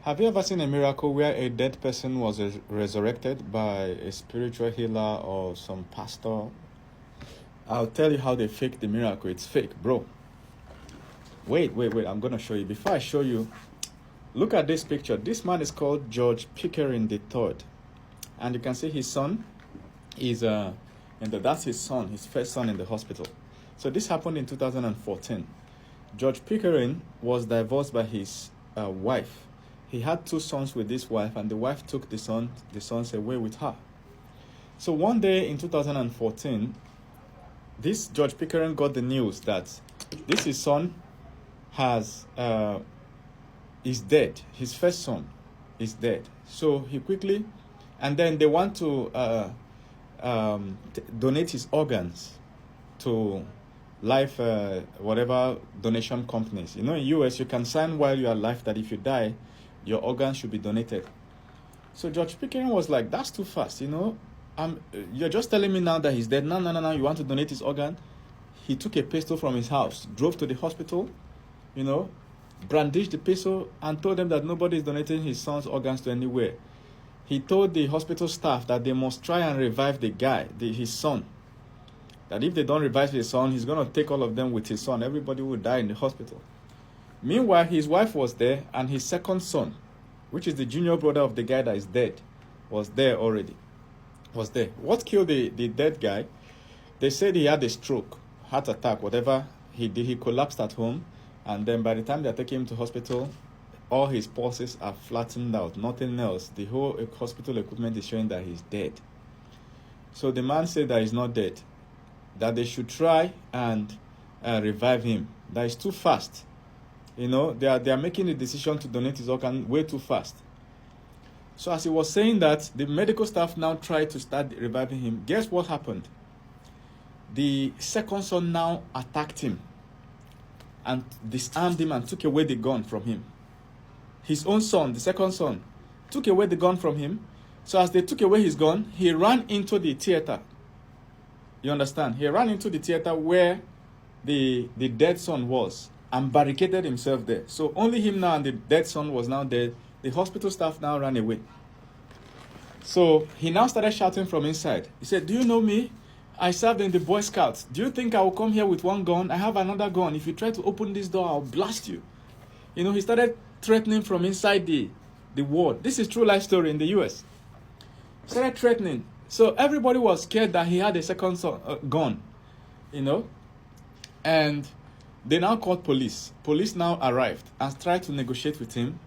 Have you ever seen a miracle where a dead person was resurrected by a spiritual healer or some pastor? I'll tell you how they fake the miracle. It's fake, bro. Wait. I'm going to show you. Before I show you, look at this picture. This man is called George Pickering III. And you can see his son is, that's his son, his first son in the hospital. So this happened in 2014. George Pickering was divorced by his wife. He had 2 sons with this wife, and the wife took the sons away with her. So one day in 2014, this George Pickering got the news that his son is dead. His first son is dead. So he quickly, and then they want to donate his organs to life, whatever donation companies. In US, you can sign while you are alive that if you die, your organs should be donated. So George Pickering was like, that's too fast, you're just telling me now that he's dead. No, you want to donate his organ? He took a pistol from his house, drove to the hospital, brandished the pistol and told them that nobody is donating his son's organs to anywhere. He told the hospital staff that they must try and revive the guy, his son. That if they don't revive his son, he's going to take all of them with his son. Everybody will die in the hospital. Meanwhile, his wife was there, and his second son, which is the junior brother of the guy that is dead, was there already. What killed the dead guy? They said he had a stroke, heart attack, whatever he did. He collapsed at home, and then by the time they take him to hospital, all his pulses are flattened out, nothing else. The whole hospital equipment is showing that he's dead. So the man said that he's not dead, that they should try and revive him. That is too fast. They are making the decision to donate his organ way too fast. So as he was saying that, the medical staff now tried to start reviving him. Guess what happened? The second son now attacked him and disarmed him and took away the gun from him. His own son, the second son, took away the gun from him. So as they took away his gun, he ran into the theater. You understand? He ran into the theater where the dead son was and barricaded himself there. So only him now and the dead son was now dead. The hospital staff now ran away. So he now started shouting from inside. He said, "Do you know me? I served in the Boy Scouts. Do you think I will come here with one gun? I have another gun. If you try to open this door, I'll blast you." He started threatening from inside the ward. This is true life story in the US. He started threatening. So everybody was scared that he had a second gun, and they now called police. Police now arrived and tried to negotiate with him.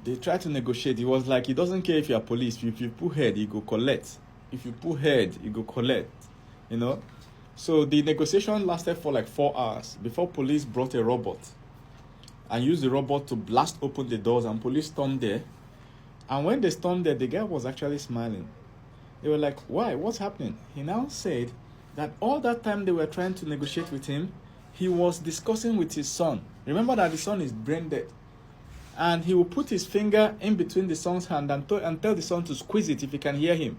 They tried to negotiate. He was like, he doesn't care if you are police. If you pull head, he go collect. If you pull head, he go collect. So the negotiation lasted for like 4 hours before police brought a robot and used the robot to blast open the doors, and police stormed there. And when they stormed there, the guy was actually smiling. They were like, "Why? What's happening?" He now said that all that time they were trying to negotiate with him, he was discussing with his son. Remember that the son is brain dead. And he will put his finger in between the son's hand and tell the son to squeeze it if he can hear him.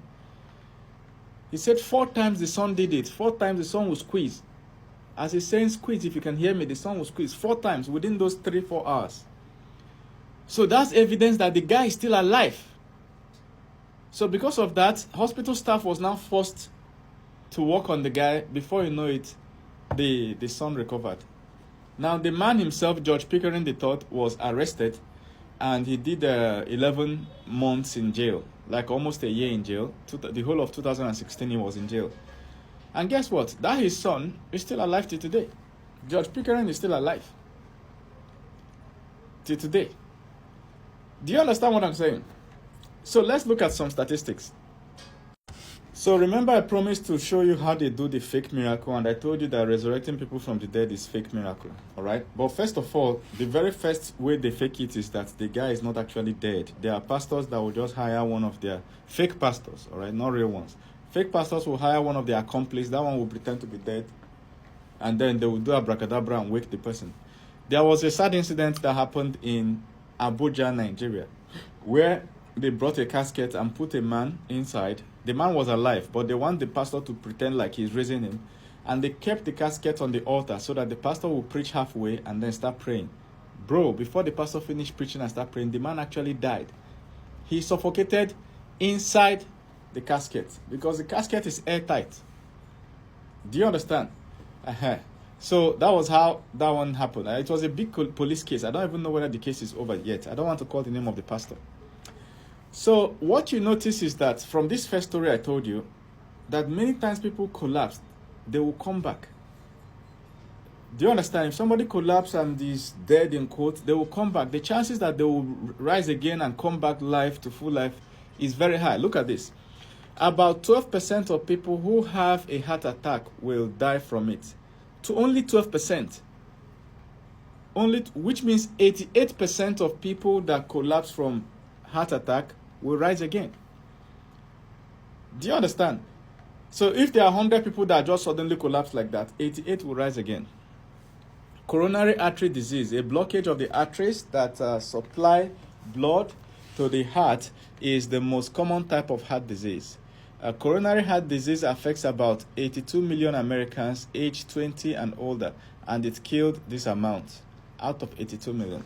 He said 4 times the son did it. 4 times the son will squeeze. As he's saying squeeze, if you can hear me, the son will squeeze 4 times within those 3-4 hours. So that's evidence that the guy is still alive. So because of that, hospital staff was now forced to work on the guy. Before you know it, the son recovered. Now the man himself, George Pickering III, was arrested, and he did 11 months in jail, like almost a year in jail. The whole of 2016 he was in jail. And guess what? That his son is still alive till today. George Pickering is still alive till today. Do you understand what I'm saying? So let's look at some statistics. So remember, I promised to show you how they do the fake miracle, and I told you that resurrecting people from the dead is fake miracle. All right. But first of all, the very first way they fake it is that the guy is not actually dead. There are pastors that will just hire one of their fake pastors. All right, not real ones. Fake pastors will hire one of their accomplices. That one will pretend to be dead, and then they will do abracadabra and wake the person. There was a sad incident that happened in Abuja, Nigeria, where they brought a casket and put a man inside. The man was alive, but they want the pastor to pretend like he's raising him. And they kept the casket on the altar so that the pastor will preach halfway and then start praying. Bro, before the pastor finished preaching and started praying, the man actually died. He suffocated inside the casket because the casket is airtight. Do you understand? So that was how that one happened. It was a big police case. I don't even know whether the case is over yet. I don't want to call the name of the pastor. So what you notice is that from this first story I told you, that many times people collapse, they will come back. Do you understand? If somebody collapses and is dead in quote, they will come back. The chances that they will rise again and come back life to full life is very high. Look at this. About 12% of people who have a heart attack will die from it. To only 12%. Which means 88% of people that collapse from heart attack will rise again. Do you understand? So if there are 100 people that just suddenly collapse like that, 88 will rise again. Coronary artery disease, a blockage of the arteries that supply blood to the heart, is the most common type of heart disease. Coronary heart disease affects about 82 million Americans aged 20 and older, and it killed this amount out of 82 million.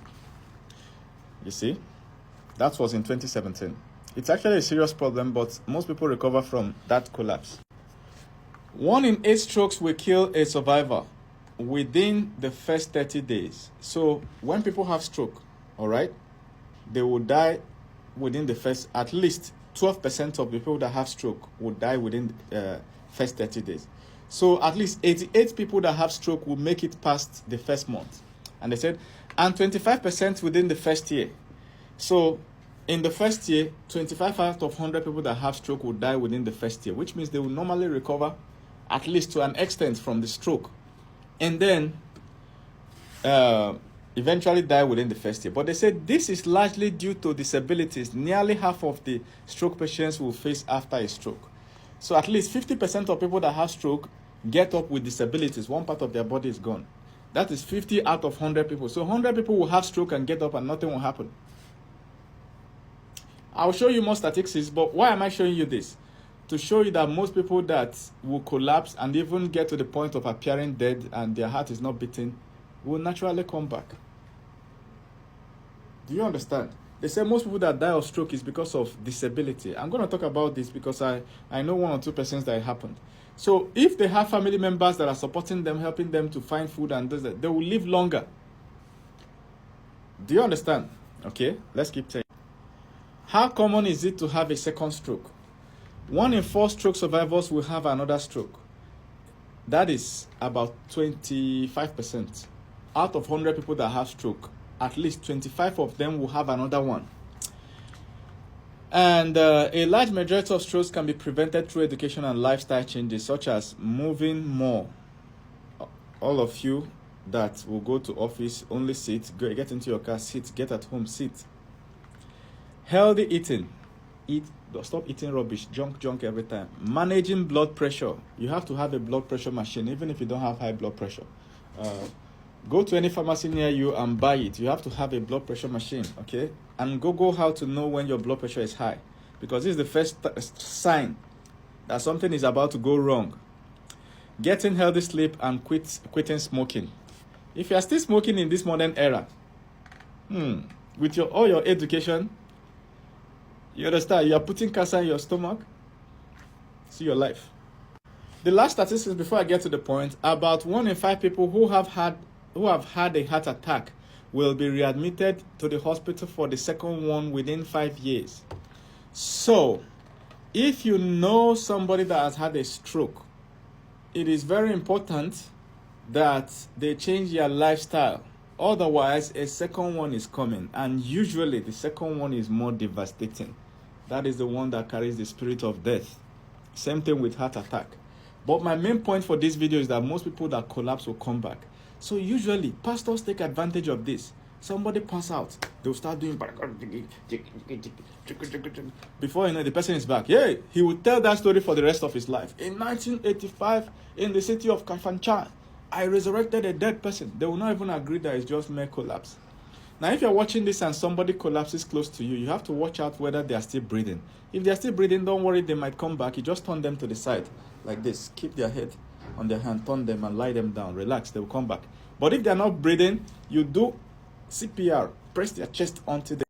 You see, that was in 2017. It's actually a serious problem, but most people recover from that collapse. 1 in 8 strokes will kill a survivor within the first 30 days. So when people have stroke, all right, they will die within the first, at least 12% of the people that have stroke will die within the first 30 days. So at least 88 people that have stroke will make it past the first month. And they said, and 25% within the first year. So in the first year, 25 out of 100 people that have stroke will die within the first year, which means they will normally recover at least to an extent from the stroke, and then eventually die within the first year. But they said this is largely due to disabilities nearly half of the stroke patients will face after a stroke. So at least 50% of people that have stroke get up with disabilities. One part of their body is gone. That is 50 out of 100 people. So 100 people will have stroke and get up and nothing will happen. I'll show you more statistics, but why am I showing you this? To show you that most people that will collapse and even get to the point of appearing dead and their heart is not beating will naturally come back. Do you understand? They say most people that die of stroke is because of disability. I'm going to talk about this because I know 1 or 2 persons that it happened. So if they have family members that are supporting them, helping them to find food and do that, they will live longer. Do you understand? Okay, let's keep saying. How common is it to have a second stroke? 1 in 4 stroke survivors will have another stroke. That is about 25%. Out of 100 people that have stroke, at least 25 of them will have another one. And a large majority of strokes can be prevented through education and lifestyle changes, such as moving more. All of you that will go to office, only sit, get into your car, sit, get at home, sit. Healthy eating. Stop eating rubbish, junk every time. Managing blood pressure. You have to have a blood pressure machine, even if you don't have high blood pressure. Go to any pharmacy near you and buy it. You have to have a blood pressure machine, okay? And Google how to know when your blood pressure is high, because this is the first sign that something is about to go wrong. Getting healthy sleep and quitting smoking. If you are still smoking in this modern era, with all your education, you understand, you are putting cancer in your stomach. See your life. The last statistics before I get to the point, about 1 in 5 people who have had a heart attack will be readmitted to the hospital for the second one within 5 years. So, if you know somebody that has had a stroke, it is very important that they change their lifestyle. Otherwise, a second one is coming, and usually the second one is more devastating. That is the one that carries the spirit of death. Same thing with heart attack. But my main point for this video is that most people that collapse will come back. So usually, pastors take advantage of this. Somebody pass out, they'll start doing, before you know, the person is back. Yeah, he will tell that story for the rest of his life. In 1985, in the city of Kafanchan, I resurrected a dead person. They will not even agree that it's just mere collapse. Now, if you're watching this and somebody collapses close to you, you have to watch out whether they are still breathing. If they are still breathing, don't worry, they might come back. You just turn them to the side like this. Keep their head on their hand, turn them and lie them down. Relax, they will come back. But if they are not breathing, you do CPR, press their chest onto the